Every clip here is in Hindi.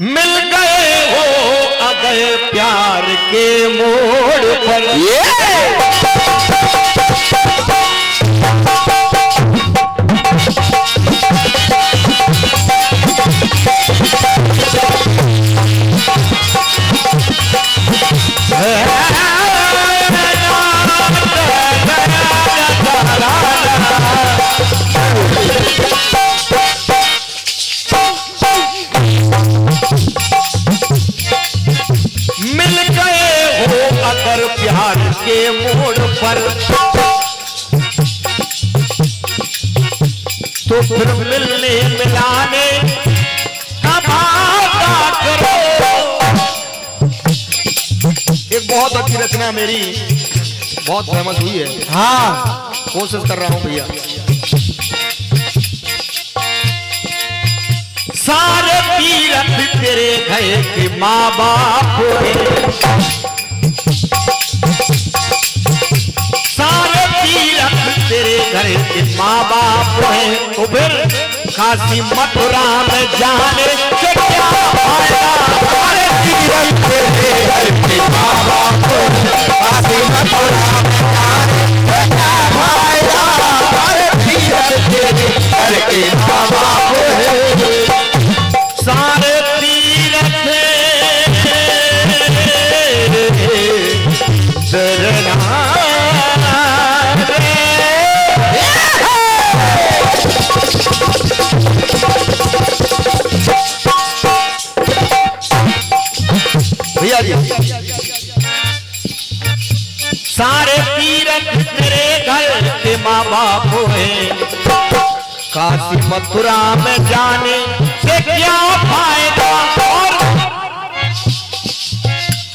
मिल गए हो अगर प्यार के मोड़ पर। मिल गए हो अगर प्यार के मोड़ पर तो फिर मिलने मिलाने का वादा करो। एक बहुत अच्छी रचना मेरी बहुत फेमस हुई है। हाँ, कोशिश कर रहा हूं भैया। सारे तीरथ तेरे घर के माँ बाप हैं, सारे तीरथ तेरे घर के माँ बाप हैं। तो फिर काशी मथुरा में जाने से क्या फायदा। सारे तीरथ तेरे घर के माँ बाप हैं, काशी मथुरा में जाने से क्या फायदा। सारे तीरथ तेरे घर के माँ बाप हैं, सारे तीरथ भैया जी, सारे तीरथ तेरे घर के माँ बाप हैं, काशी मथुरा में जाने से क्या फायदा। और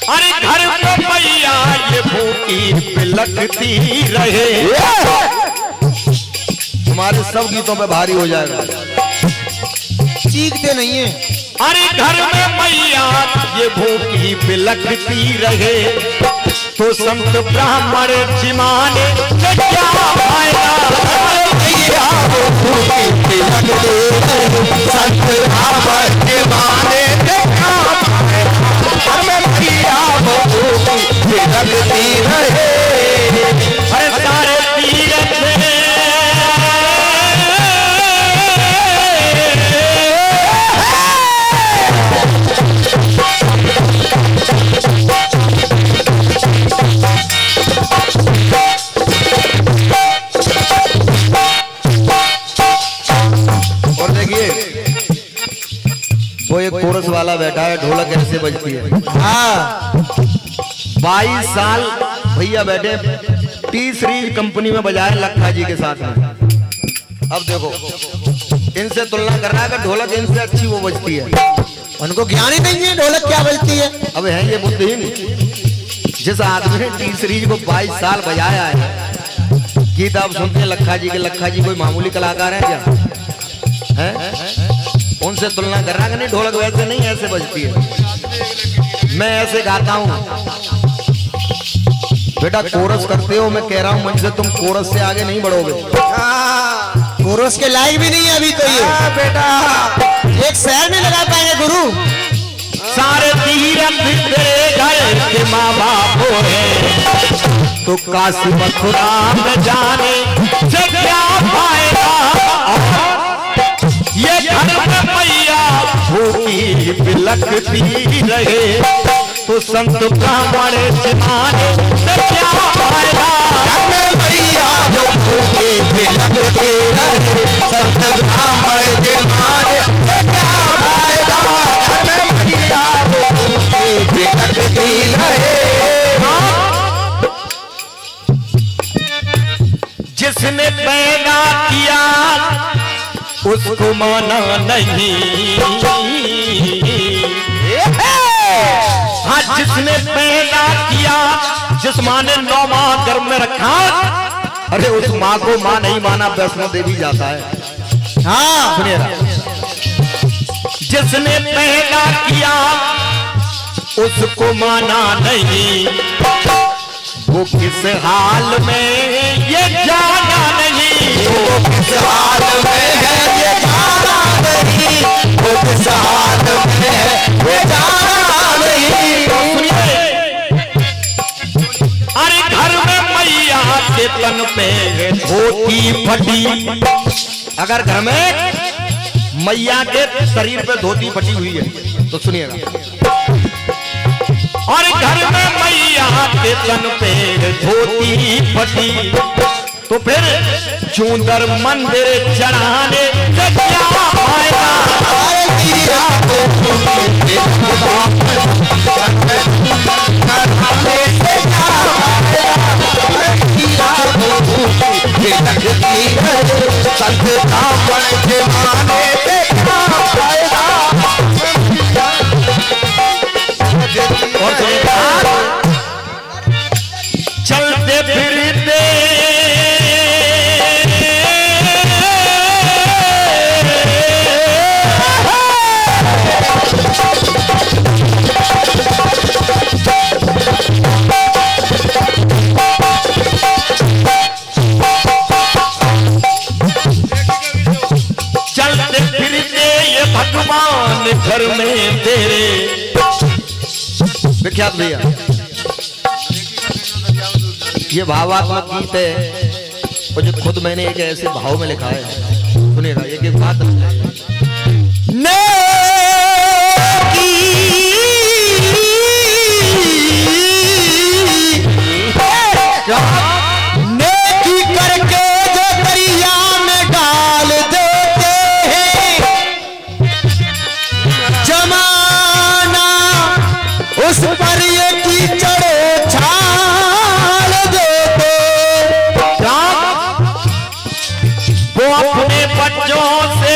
अरे घर में मैया ये भूखी बिलखती रहे। तुम्हारे सब गीतों में भारी हो जाएगा, चीखते नहीं है। अरे घर में मैया ये भूखी बिलखती रहे तो संत ब्राह्मण जिमाने से क्या फायदा। मैया वो भूखी बिलखती रहे, संत ब्राह्मण जिमाने से क्या फायदा। घर में मैया वो भूखी बिलखती रहे। अरे सारे तीरथ वो एक कोरस वाला बैठा है, ढोलक ऐसे बजती है। हाँ, 22 साल भैया बैठे टी सीरीज कंपनी में बजाए लखा जी के साथ में। अब देखो इनसे तुलना कर रहा है कि ढोलक इनसे अच्छी वो बजती है। उनको ज्ञान ही नहीं है ढोलक क्या बजती है। अब है ये बुद्धिहीन। जिस आदमी ने टी सीरीज को 22 साल बजाया है, गीत आप सुनते हैं लखा जी के। लखा जी कोई मामूली कलाकार है क्या? है? उनसे तुलना कर रहा है कि नहीं, ढोलक वैसे नहीं ऐसे बजती है। मैं ऐसे गाता हूँ बेटा, कोरस करते हो। मैं कह रहा हूँ मंच से तुम कोरस से आगे नहीं बढ़ोगे। कोरस के लायक भी नहीं है अभी तो ये बेटा, एक शहर में लगा पाएंगे गुरु। सारे तीरथ तेरे घर के माँ बाप हैं तो काशी मथुरा में जाने से क्या फायदा। ये घर में मैया भूखी बिलखती रहे तो संत ब्राह्मण जिमाने से क्या फायदा। घर में मैया भूखी बिलखती रहे, संत ब्राह्मण जिमाने से क्या फायदा। घर में मैया भूखी बिलखती रहे। जिसने पैदा किया उसको माना नहीं। हाँ, जिसने पैदा किया, जिस माँ ने 9 माह गर्भ में रखा, अरे उस माँ को माँ नहीं माना वैष्णो देवी जाता है। हाँ सुनिए, जिसने पैदा किया उसको माना नहीं, वो किस हाल में ये जाना नहीं। वो किस हाल में है ये जाना नहीं, वो किस हाल में है फटी। अगर घर में मैया के शरीर पे धोती फटी हुई है तो सुनिएगा, और घर में मैया के तन पे धोती फटी तो फिर चूंदर मंदिर चढ़ाने से क्या फायदा। चलते फिरते भगवान घर में तेरे। विख्यात भैया ये भावात्मक गीत है और जो खुद मैंने एक ऐसे भाव में लिखा है, सुनेगा एक बात। नेकी करके जो दरिया में डाल देते हैं, जमाना उस पर ये कीचड़ छाल देते। वो अपने बच्चों से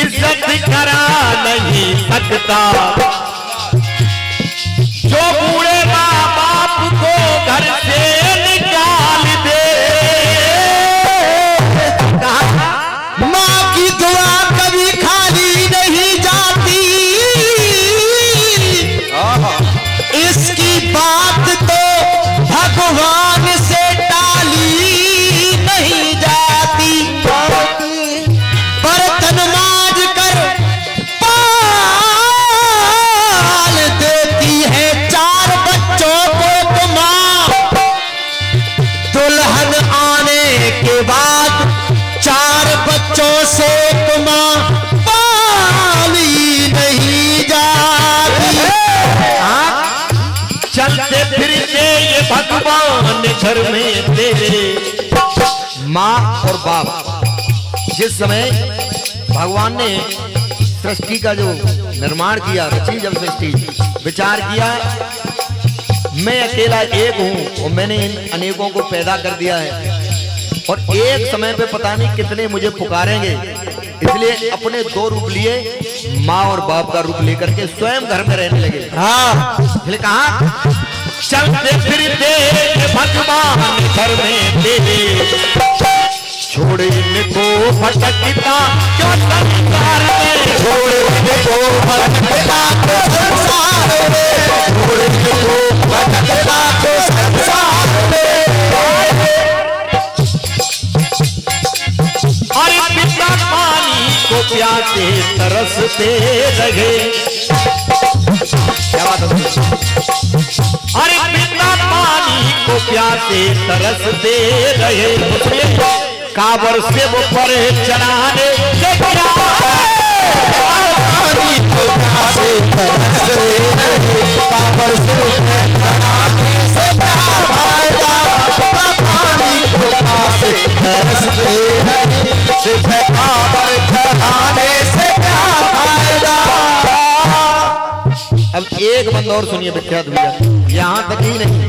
इज्जत करा नहीं सकता, जो बूढ़े माँ बाप को घर से निकाल दे। माँ की दुआ कभी खाली नहीं जाती, इसकी बात तो भगवान से टाली नहीं जाती। बर्तन मांज कर पाल देती है 4 बच्चों को माँ, दुल्हन आने के बाद 4 बच्चों से माँ पाली नहीं जाती। चलते फिरते ये भगवान घर में तेरे। माँ और बाप जिस समय भगवान ने सृष्टि का जो निर्माण किया, रची जब सृष्टि, विचार किया मैं अकेला एक हूं और मैंने इन अनेकों को पैदा कर दिया है और एक समय पे पता नहीं कितने मुझे पुकारेंगे, इसलिए अपने 2 रूप लिए, माँ और बाप का रूप लेकर के स्वयं घर में रहने लगे। हाँ, इसलिए कहा चलते फिरते भगवान घर में तेरे, छोड़ने को भटकता क्यों संसार में, छोड़ने को भटकता क्यों संसार में, छोड़ने को भटकता क्यों संसार में। अरे पिता पानी को प्यासे तरसते रहे, क्या बात है। अरे पिता पानी को प्यासे तरसते रहे, काबर से वो पर चढ़ाने से क्या, पानी को प्यासे तरसते रहे, काबर से चढ़ाने से क्या फायदा, पानी को प्यासे तरसते रहे, काबर चढ़ाने से क्या फायदा। अब एक बंद और सुनिए विख्यात भैया, यहाँ तक ही नहीं,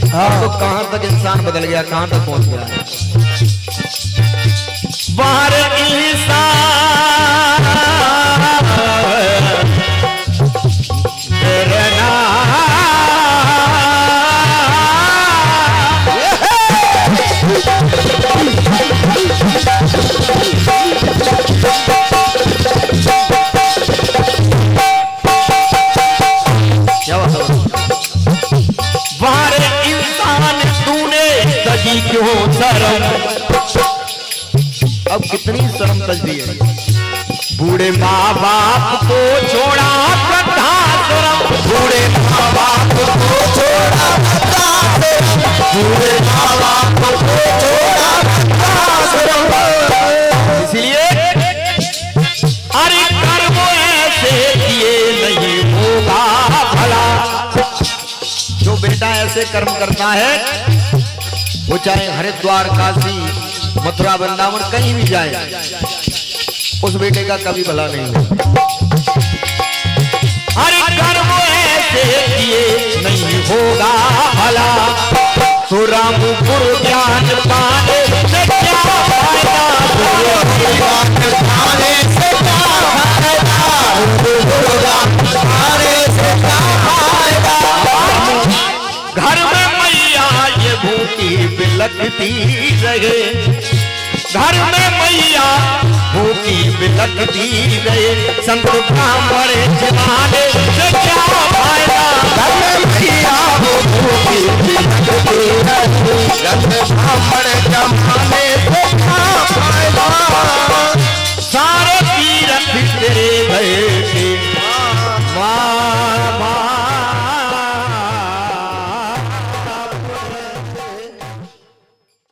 तो कहां तक इंसान बदल गया, कहां तक पहुंच गया। बाहर इंसान क्यों शर्म, अब कितनी शर्म तजदी है। बूढ़े माँ बाप को छोड़ा वृद्धाश्रम, बूढ़े माँ बाप को छोड़ा वृद्धाश्रम, बूढ़े माँ बाप को छोड़ा वृद्धाश्रम। ऐसे कर्म करता है, वो चाहे हरिद्वार, काशी, मथुरा, वृंदावन कहीं भी जाए, उस बेटे का कभी भला नहीं होगा। अरे कर्म ऐसे किए नहीं होगा भला, तो राम गुरु ज्ञान पाने से क्या फायदा, गुरु ज्ञान पाने से क्या फायदा, गुरु ज्ञान पाने से क्या फायदा। घर में मैया ये भूखी बिलखती रहे, घर में मैया भूखी बिलखती रहे, संत ब्राह्मण जमाने से क्या फायदा,